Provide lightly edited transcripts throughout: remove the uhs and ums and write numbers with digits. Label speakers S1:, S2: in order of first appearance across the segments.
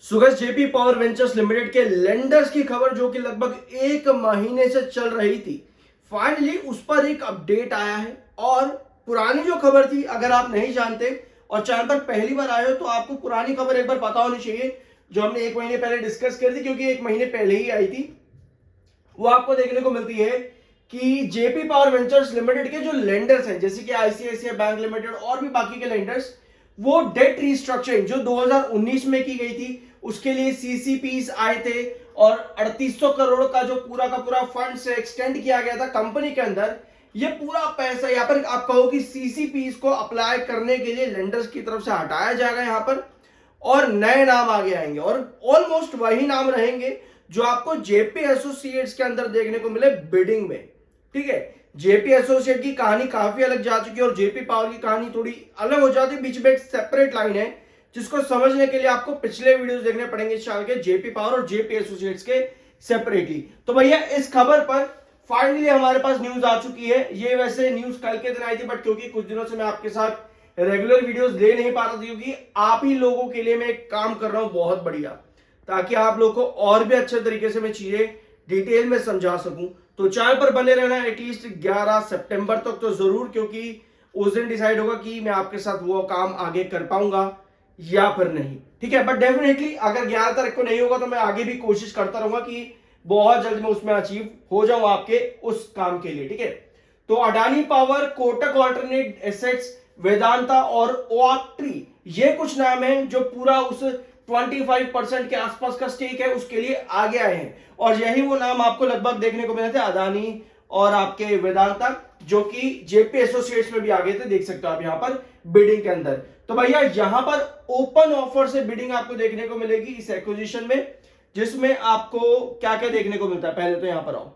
S1: सुगस JP power ventures limited के lenders की खबर जो कि लगभग एक महीने से चल रही थी, फाइनली उस पर एक अपडेट आया है। और पुरानी जो खबर थी, अगर आप नहीं जानते और चैनल पर पहली बार आए हो तो आपको पुरानी खबर एक बार पता होनी चाहिए, जो हमने एक महीने पहले डिस्कस करी थी, क्योंकि एक महीने पहले ही आई थी। वो आपको देखने को मिलती है कि जेपी पावर वेंचर्स लिमिटेड के जो लेंडर्स हैं, जैसे कि आईसीआईसीआई बैंक लिमिटेड और भी बाकी के लेंडर्स, वो डेट रिस्ट्रक्चरिंग जो 2019 में की गई थी उसके लिए सीसीपीस आए थे और 3800 करोड़ का जो पूरा का पूरा फंड से एक्सटेंड किया गया था कंपनी के अंदर। ये पूरा पैसा यहाँ पर आप कहो कि सीसीपीस को अप्लाई करने के लिए लेंडर्स की तरफ से हटाया जाएगा यहाँ पर, और नए नाम आगे आएंगे और ऑलमोस्ट वही नाम रहेंगे जो आपको जेपी एसोसिएट्स के अंदर देखने को मिले बिडिंग में। ठीक है, जेपी एसोसिएट की कहानी काफी अलग जा चुकी है और जेपी पावर की कहानी थोड़ी अलग हो जाती है, बीच में एक सेपरेट लाइन है जिसको समझने के लिए आपको पिछले वीडियोस देखने पड़ेंगे इस साल के जेपी पावर और जेपी एसोसिएट्स के सेपरेटली। तो भैया इस खबर पर फाइनली हमारे पास न्यूज आ चुकी है। ये वैसे न्यूज कल के दिन आई थी, बट क्योंकि कुछ दिनों से मैं आपके साथ रेगुलर वीडियोस दे नहीं पा रहा था, क्योंकि आप ही लोगों के लिए मैं एक काम कर रहा हूं बहुत बढ़िया, ताकि आप लोग को और भी अच्छे तरीके से मैं चीजें डिटेल में समझा सकूं। तो चैनल पर बने रहना एटलीस्ट 11 सितंबर तक तो जरूर, क्योंकि उस दिन डिसाइड होगा कि मैं आपके साथ वो काम आगे कर पाऊंगा या फिर नहीं। ठीक है, बट डेफिनेटली अगर 11 तारीख को नहीं होगा तो मैं आगे भी कोशिश करता रहूंगा कि बहुत जल्द मैं उसमें अचीव हो जाऊं आपके उस काम के लिए। ठीक है, तो Adani power, Kotak alternate assets, Vedanta और ओआक्ट्री, ये कुछ नाम है जो पूरा उस 25% के आसपास का स्टेक है उसके लिए आगे आए हैं। और यही वो नाम आपको लगभग देखने को मिले थे, अदानी और आपके वेदांता, जो कि जेपी एसोसिएट्स में भी आगे थे, देख सकते हो आप यहां पर बिडिंग के अंदर। तो भैया यहां पर ओपन ऑफर से बिडिंग आपको देखने को मिलेगी इस एक्विजिशन में, जिसमें आपको क्या क्या देखने को मिलता है। पहले तो यहां पर आओ,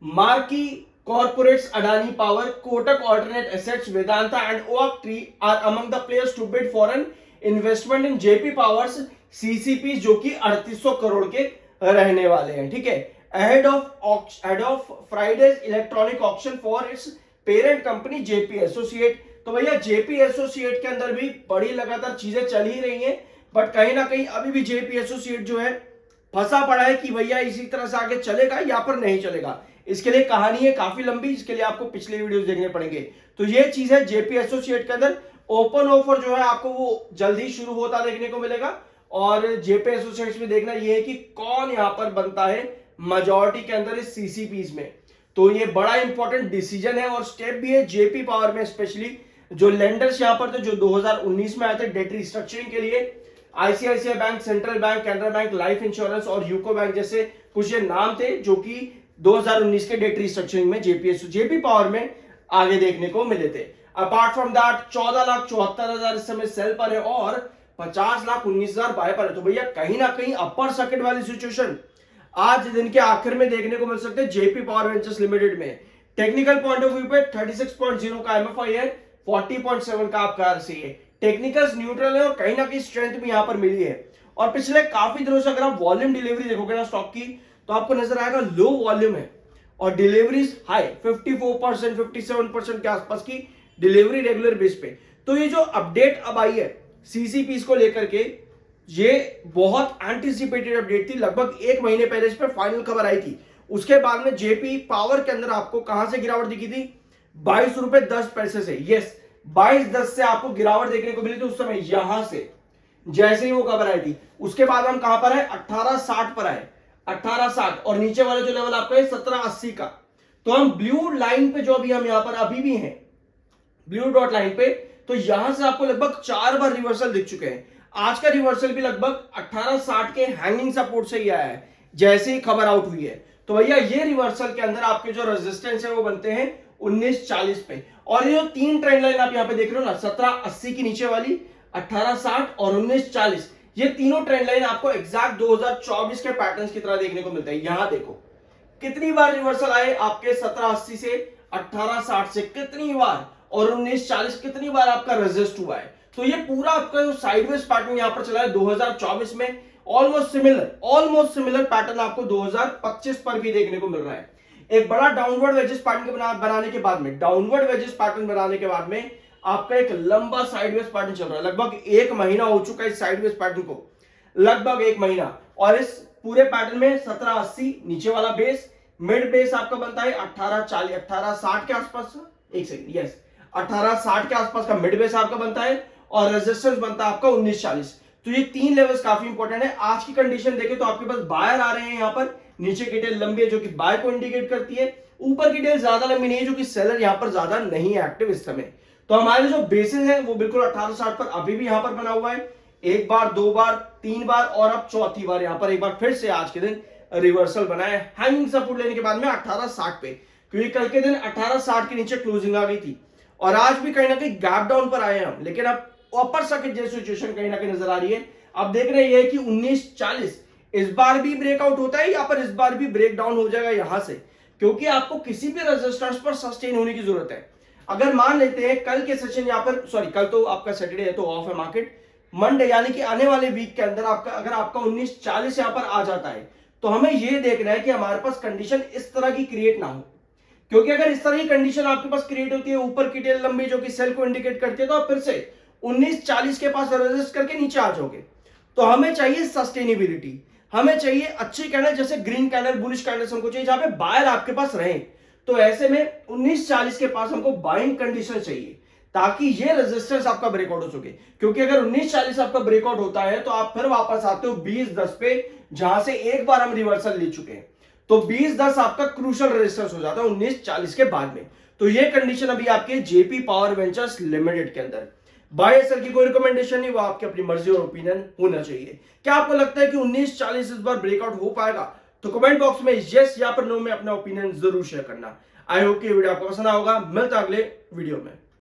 S1: marquee corporates Adani Power, Kotak Alternate Assets, Vedanta and Oaktree are among the players to bid for an investment in JP Power's CCP, जो कि 3800 करोड़ के रहने वाले हैं। ठीक है, ahead of Friday's electronic auction for its parent company JP Associate। तो भैया जेपी एसोसिएट के अंदर भी बड़ी लगातार चीजें चल ही रही हैं, बट कहीं ना कहीं अभी भी जेपी एसोसिएट जो है फंसा पड़ा है कि भैया इसी तरह से आगे चलेगा या फिर नहीं चलेगा। इसके लिए कहानी है काफी लंबी, इसके लिए आपको पिछले वीडियोस देखने पड़ेंगे। तो ये चीज है जेपी एसोसिएट के अंदर। ओपन ऑफर जो है आपको वो जल्दी शुरू होता देखने को मिलेगा, और जेपी एसोसिएट में देखना ये है कि कौन यहां पर बनता है मेजॉरिटी के अंदर इस सीसीपीस में। तो ये बड़ा इंपॉर्टेंट डिसीजन है और स्टेप भी है जेपी पावर में, स्पेशली जो लेंडर्स यहां पर थे जो 2019 में आए थे डेट रिस्ट्रक्चरिंग के लिए, ICICI bank, central bank, Canara bank, life insurance और यूको बैंक जैसे कुछ ये नाम थे जो कि 2019 के डेट रिस्ट्रक्चरिंग में जेपी पावर में आगे देखने को मिले थे। अपार्ट फ्रॉम दैट 14,74,000 इस समय सेल पर है और 50,19,000 बाय पर है। तो भैया कहीं ना कहीं अपर सर्किट वाली सिचुएशन आज दिन के आखिर में देखने को मिल सकते हैं जेपी पावर वेंचर्स लिमिटेड में। टेक्निकल पॉइंट ऑफ व्यू पे 36.0 का एमएफआई है, 40.7 का आपका आरसी है। टेक्निकल्स न्यूट्रल है और कहीं ना कहीं स्ट्रेंथ भी यहां पर मिली है। और पिछले काफी दिनों से अगर आप वॉल्यूम डिलीवरी देखोगे ना स्टॉक की, तो आपको नजर आएगा लो वॉल्यूम है और डिलीवरीज हाई, 54% 57% के आसपास की डिलीवरी रेगुलर बेस पे। तो ये जो अपडेट अब आई है सीसीपीस को लेकर के, ये बहुत एंटिसिपेटेड अपडेट थी। लगभग एक महीने पहले इस पर फाइनल खबर आई थी। उसके बाद में जेपी पावर के अंदर आपको कहां से गिरावट दिखी थी? 22 रुपए 10 पैसे से। यस, 22.10 से आपको गिरावट देखने को मिली थी उस समय यहां से, जैसे ही वो खबर आई थी। उसके बाद हम कहां पर है? 1860 पर आए, 1860, और नीचे वाला जो लेवल आपका है 1780 का। तो हम ब्लू लाइन पे जो अभी हम यहां पर अभी भी हैं, ब्लू डॉट लाइन पे, तो यहां से आपको लगभग 4 बार रिवर्सल दिख चुके हैं। आज का रिवर्सल भी लगभग 1860 के हैंगिंग सपोर्ट से ही आया है जैसे ही खबर आउट हुई है। तो भैया ये रिवर्सल के अंदर आपके जो रेजिस्टेंस है वो बनते हैं 1940 पे। और ये जो तीन ट्रेंड लाइन आप यहां पे देख रहे हो ना, 1780 की नीचे वाली, 1860 और 1940, ये तीनों ट्रेंड लाइन आपको एग्जैक्ट 2024 के पैटर्न्स की तरह देखने को मिलता है। यहां देखो कितनी बार रिवर्सल आए आपके 1780 से, 1860 से कितनी बार, और 1940 कितनी बार आपका रेजिस्ट हुआ है। तो ये पूरा आपका जो साइडवेज पैटर्न यहां पर चला है 2024 में, ऑलमोस्ट सिमिलर पैटर्न आपको 2025 पर भी देखने को मिल रहा है। एक बड़ा डाउनवर्ड वेजेस पैटर्न बनाने के बाद में, आपका एक लंबा साइडवेज पैटर्न चल रहा है। लगभग एक महीना हो चुका है इस साइडवेज पैटर्न को। लगभग एक महीना। और इस पूरे पैटर्न में 1780 नीचे वाला बेस, मिड बेस आपका बनता है 1840 1860 के आसपास, एक सेकंड, यस 1860 के आसपास का मिड बेस आपका बनता है, और रेजिस्टेंस बनता है आपका 1940। तो ये तीन लेवल्स काफी इंपॉर्टेंट है। आज की कंडीशन देखें तो आपके पास बायर आ रहे हैं यहाँ पर, नीचे की टेल लंबी है जो कि बाय को इंडिकेट करती है, ऊपर की टेल ज्यादा लंबी नहीं है जो कि सेलर यहाँ पर ज्यादा नहीं है एक्टिव इस समय। तो हमारे जो बेसिस है वो बिल्कुल 1860 पर अभी भी यहाँ पर बना हुआ है, एक बार, दो बार, तीन बार और अब चौथी बार यहाँ पर एक बार फिर से आज के दिन रिवर्सल बना है हैंगिंग सपोर्ट लेने के बाद में 1860 पे, क्योंकि कल के दिन 1860 के नीचे क्लोजिंग आ गई थी और आज भी कहीं ना कहीं गैप डाउन पर आए हैं हम, लेकिन अब अपर सर्किट जैसी सिचुएशन कहीं ना कहीं नजर आ रही है। अब देख रहे हैं कि 1940 इस बार भी ब्रेकआउट होता है या पर इस बार भी ब्रेक डाउन हो जाएगा यहां से, क्योंकि आपको किसी भी रेजिस्टेंस पर सस्टेन होने की जरूरत है। अगर मान लेते हैं कल के सेशन यहाँ पर, सॉरी कल तो आपका सैटरडे है तो ऑफ है मार्केट, मंडे यानी कि आने वाले वीक के अंदर आपका अगर आपका 1940 यहाँ पर आ जाता है तो हमें यह देखना है कि हमारे पास कंडीशन इस तरह की क्रिएट ना हो, क्योंकि अगर इस तरह की कंडीशन आपके पास क्रिएट होती है, ऊपर की टेल लंबी जो कि सेल को इंडिकेट करती है, तो आप फिर से 1940 के पास रेजिस्ट करके नीचे आ जाओगे। तो हमें चाहिए सस्टेनेबिलिटी, हमें चाहिए अच्छी कैंडल, जैसे ग्रीन कैंडल, बुलिश कैंडल्स हमको चाहिए जहां पे बायर आपके पास रहे। तो ऐसे में 1940 के पास हमको बाइंग कंडीशन चाहिए ताकि ये रेजिस्टेंस आपका ब्रेकआउट हो सके, क्योंकि अगर 1940 आपका ब्रेकआउट होता है तो आप फिर वापस आते हो 2010 पे, जहां से एक बार हम रिवर्सल ले चुके हैं। तो 2010 आपका क्रूशियल रेजिस्टेंस हो जाता है 1940 के बाद में। तो ये कंडीशन अभी आपके जेपी पावर वेंचर्स लिमिटेड के अंदर। बाय सर की कोई रिकमेंडेशन नहीं, वो आपकी अपनी मर्जी और ओपिनियन होना चाहिए। क्या आपको लगता है कि 1940 इस बार ब्रेकआउट हो पाएगा? तो कमेंट बॉक्स में यस या फिर नो में अपना ओपिनियन जरूर शेयर करना। आई होप कि वीडियो आपको पसंद आएगा। मिलता अगले वीडियो में।